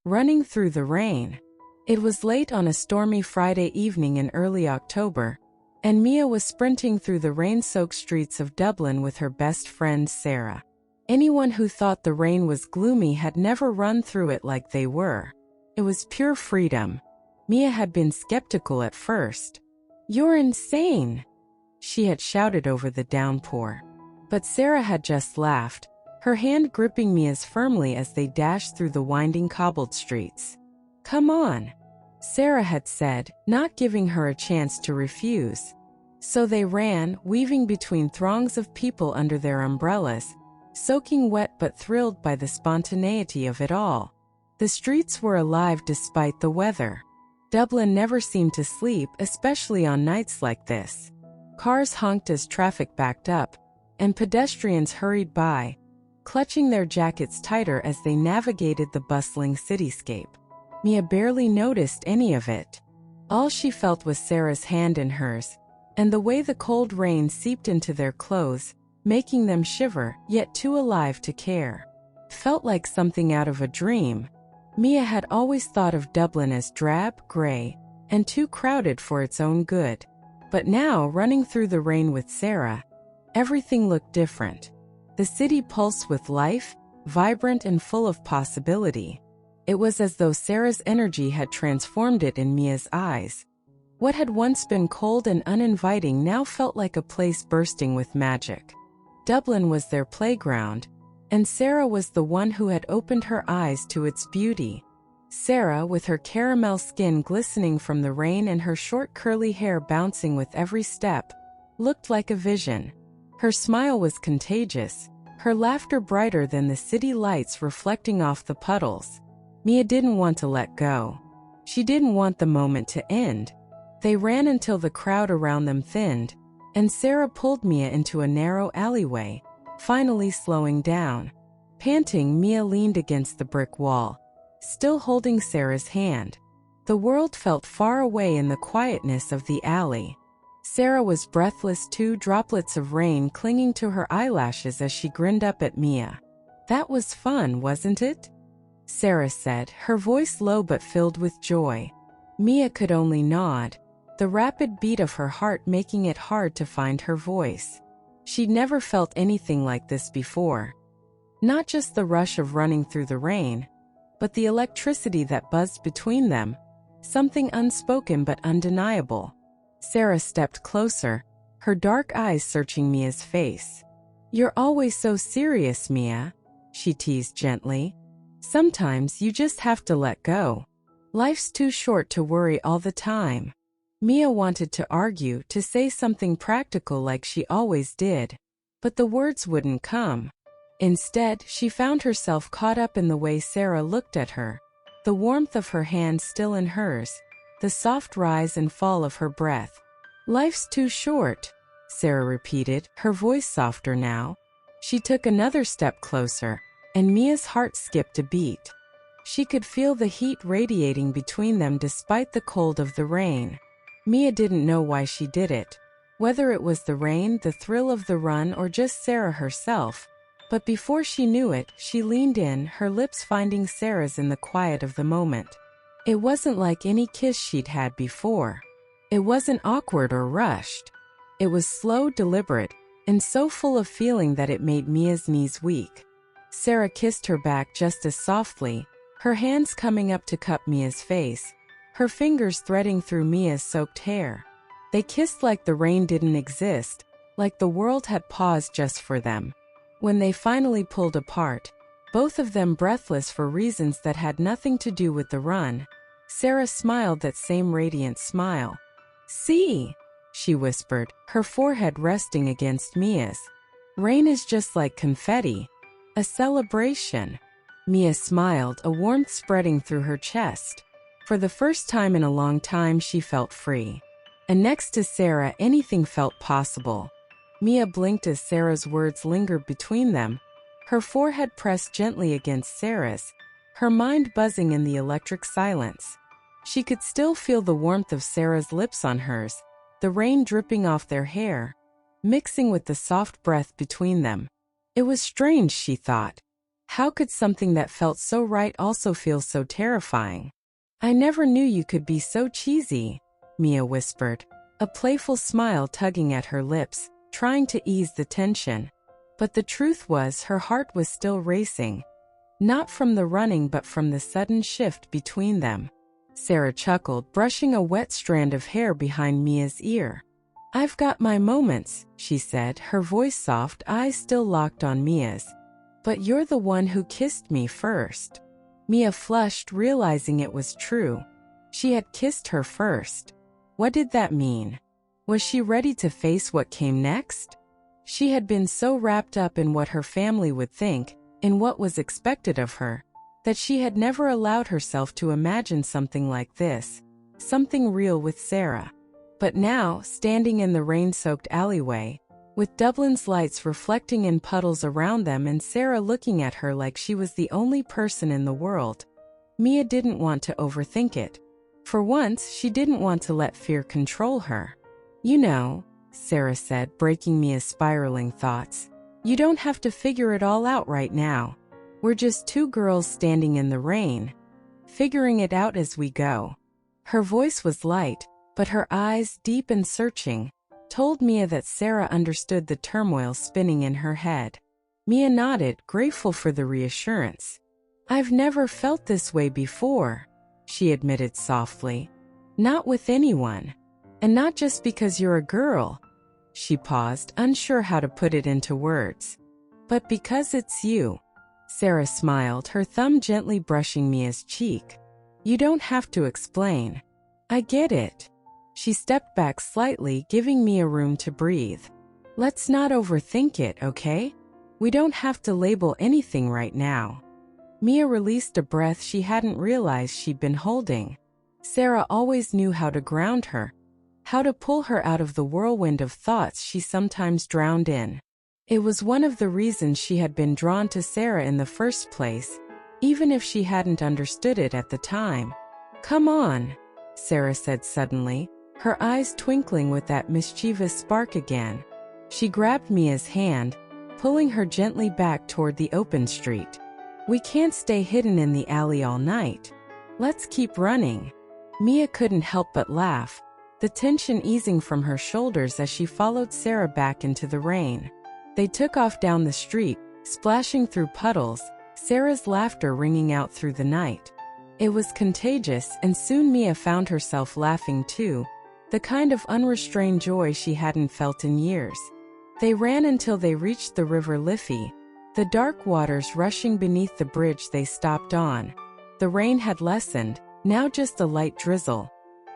Running through the rain. It was late on a stormy Friday evening in early October, and Mia was sprinting through the rain-soaked streets of Dublin with her best friend Sarah. Anyone who thought the rain was gloomy had never run through it like they were. It was pure freedom. Mia had been skeptical at first. "You're insane," she had shouted over the downpour. But Sarah had just laughed, her hand gripping Mia's firmly as they dashed through the winding cobbled streets. "Come on," Sarah had said, not giving her a chance to refuse. So they ran, weaving between throngs of people under their umbrellas, soaking wet but thrilled by the spontaneity of it all. The streets were alive despite the weather. Dublin never seemed to sleep, especially on nights like this. Cars honked as traffic backed up, and pedestrians hurried by, clutching their jackets tighter as they navigated the bustling cityscape. Mia barely noticed any of it. All she felt was Sarah's hand in hers, and the way the cold rain seeped into their clothes, making them shiver, yet too alive to care. Felt like something out of a dream. Mia had always thought of Dublin as drab, gray, and too crowded for its own good. But now, running through the rain with Sarah, everything looked different. The city pulsed with life, vibrant and full of possibility. It was as though Sarah's energy had transformed it in Mia's eyes. What had once been cold and uninviting now felt like a place bursting with magic. Dublin was their playground, and Sarah was the one who had opened her eyes to its beauty. Sarah, with her caramel skin glistening from the rain and her short curly hair bouncing with every step, looked like a vision. Her smile was contagious, her laughter brighter than the city lights reflecting off the puddles. Mia didn't want to let go. She didn't want the moment to end. They ran until the crowd around them thinned, and Sarah pulled Mia into a narrow alleyway, finally slowing down. Panting, Mia leaned against the brick wall, still holding Sarah's hand. The world felt far away in the quietness of the alley. Sarah was breathless too, droplets of rain clinging to her eyelashes as she grinned up at Mia. "That was fun, wasn't it?" Sarah said, her voice low but filled with joy. Mia could only nod, the rapid beat of her heart making it hard to find her voice. She'd never felt anything like this before. Not just the rush of running through the rain, but the electricity that buzzed between them, something unspoken but undeniable. Sarah stepped closer, her dark eyes searching Mia's face. "You're always so serious, Mia," she teased gently. "Sometimes you just have to let go. Life's too short to worry all the time." Mia wanted to argue, to say something practical like she always did, but the words wouldn't come. Instead, she found herself caught up in the way Sarah looked at her, the warmth of her hand still in hers, the soft rise and fall of her breath. "Life's too short," Sarah repeated, her voice softer now. She took another step closer, and Mia's heart skipped a beat. She could feel the heat radiating between them despite the cold of the rain. Mia didn't know why she did it, whether it was the rain, the thrill of the run, or just Sarah herself. But before she knew it, she leaned in, her lips finding Sarah's in the quiet of the moment. It wasn't like any kiss she'd had before. It wasn't awkward or rushed. It was slow, deliberate, and so full of feeling that it made Mia's knees weak. Sarah kissed her back just as softly, her hands coming up to cup Mia's face, her fingers threading through Mia's soaked hair. They kissed like the rain didn't exist, like the world had paused just for them. When they finally pulled apart, both of them breathless for reasons that had nothing to do with the run, Sarah smiled that same radiant smile. "See," she whispered, her forehead resting against Mia's. "Rain is just like confetti. A celebration." Mia smiled, a warmth spreading through her chest. For the first time in a long time she felt free. And next to Sarah anything felt possible. Mia blinked as Sarah's words lingered between them, her forehead pressed gently against Sarah's, her mind buzzing in the electric silence. She could still feel the warmth of Sarah's lips on hers, the rain dripping off their hair, mixing with the soft breath between them. It was strange, she thought. How could something that felt so right also feel so terrifying? I never knew you could be so cheesy, Mia whispered, a playful smile tugging at her lips, trying to ease the tension. But the truth was her heart was still racing. Not from the running but from the sudden shift between them. Sarah chuckled, brushing a wet strand of hair behind Mia's ear. I've got my moments, she said, her voice soft, eyes still locked on Mia's. But you're the one who kissed me first. Mia flushed, realizing it was true. She had kissed her first. What did that mean? Was she ready to face what came next? She had been so wrapped up in what her family would think, in what was expected of her, that she had never allowed herself to imagine something like this, something real with Sarah. But now, standing in the rain-soaked alleyway, with Dublin's lights reflecting in puddles around them and Sarah looking at her like she was the only person in the world, Mia didn't want to overthink it. For once, she didn't want to let fear control her. You know, Sarah said, breaking Mia's spiraling thoughts, you don't have to figure it all out right now. We're just two girls standing in the rain, figuring it out as we go. Her voice was light, but her eyes, deep and searching, told Mia that Sarah understood the turmoil spinning in her head. Mia nodded, grateful for the reassurance. I've never felt this way before, she admitted softly. Not with anyone. And not just because you're a girl. She paused, unsure how to put it into words. But because it's you. Sarah smiled, her thumb gently brushing Mia's cheek. You don't have to explain. I get it. She stepped back slightly, giving Mia room to breathe. Let's not overthink it, okay? We don't have to label anything right now. Mia released a breath she hadn't realized she'd been holding. Sarah always knew how to ground her, how to pull her out of the whirlwind of thoughts she sometimes drowned in. It was one of the reasons she had been drawn to Sarah in the first place, even if she hadn't understood it at the time. Come on, Sarah said suddenly, her eyes twinkling with that mischievous spark again. She grabbed Mia's hand, pulling her gently back toward the open street. We can't stay hidden in the alley all night. Let's keep running. Mia couldn't help but laugh, the tension easing from her shoulders as she followed Sarah back into the rain. They took off down the street, splashing through puddles, Sarah's laughter ringing out through the night. It was contagious, and soon Mia found herself laughing too, the kind of unrestrained joy she hadn't felt in years. They ran until they reached the River Liffey, the dark waters rushing beneath the bridge they stopped on. The rain had lessened, now just a light drizzle,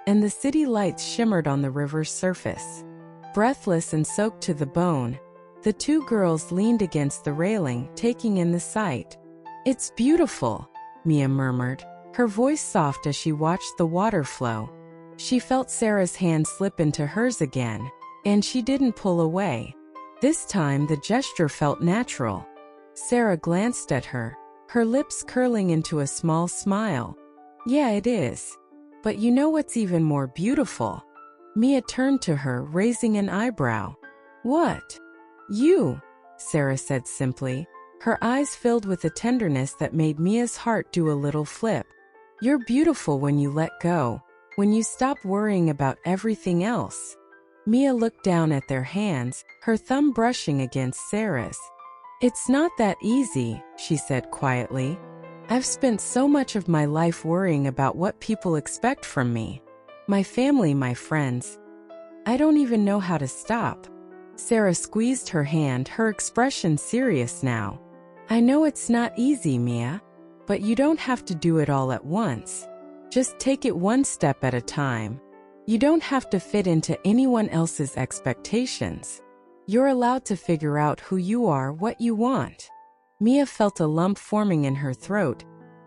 and the city lights shimmered on the river's surface. Breathless and soaked to the bone, the two girls leaned against the railing, taking in the sight. It's beautiful, Mia murmured, her voice soft as she watched the water flow. She felt Sarah's hand slip into hers again, and she didn't pull away. This time the gesture felt natural. Sarah glanced at her, her lips curling into a small smile. Yeah, it is. But you know what's even more beautiful? Mia turned to her, raising an eyebrow. What? You, Sarah said simply, her eyes filled with a tenderness that made Mia's heart do a little flip. You're beautiful when you let go, when you stop worrying about everything else. Mia looked down at their hands, her thumb brushing against Sarah's. It's not that easy, she said quietly. I've spent so much of my life worrying about what people expect from me. My family, my friends. I don't even know how to stop. Sarah squeezed her hand, her expression serious now. I know it's not easy, Mia, but you don't have to do it all at once. Just take it one step at a time. You don't have to fit into anyone else's expectations. You're allowed to figure out who you are, what you want. Mia felt a lump forming in her throat,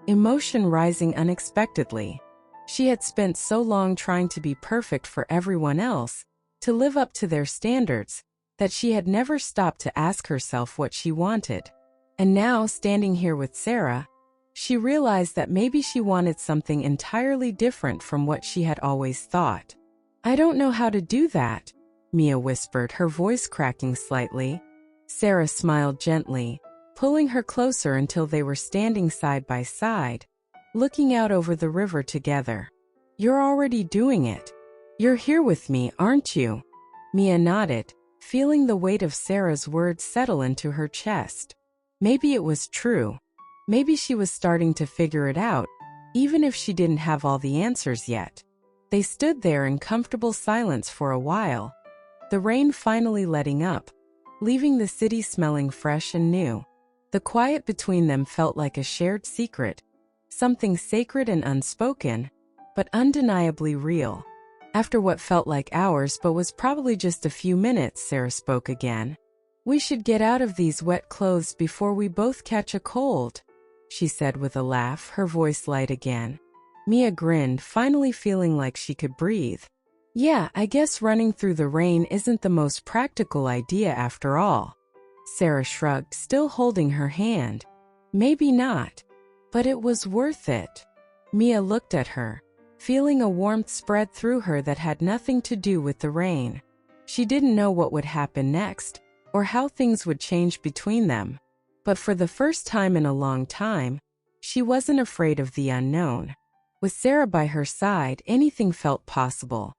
emotion rising unexpectedly. She had spent so long trying to be perfect for everyone else, to live up to their standards, that she had never stopped to ask herself what she wanted. And now, standing here with Sarah, she realized that maybe she wanted something entirely different from what she had always thought. I don't know how to do that, Mia whispered, her voice cracking slightly. Sarah smiled gently, pulling her closer until they were standing side by side, looking out over the river together. "You're already doing it. You're here with me, aren't you?" Mia nodded, feeling the weight of Sarah's words settle into her chest. Maybe it was true. Maybe she was starting to figure it out, even if she didn't have all the answers yet. They stood there in comfortable silence for a while, the rain finally letting up, leaving the city smelling fresh and new. The quiet between them felt like a shared secret, something sacred and unspoken, but undeniably real. After what felt like hours but was probably just a few minutes, Sarah spoke again. "We should get out of these wet clothes before we both catch a cold," she said with a laugh, her voice light again. Mia grinned, finally feeling like she could breathe. "Yeah, I guess running through the rain isn't the most practical idea after all." Sarah shrugged, still holding her hand. "Maybe not, but it was worth it." Mia looked at her, feeling a warmth spread through her that had nothing to do with the rain. She didn't know what would happen next, or how things would change between them. But for the first time in a long time, she wasn't afraid of the unknown. With Sarah by her side, anything felt possible.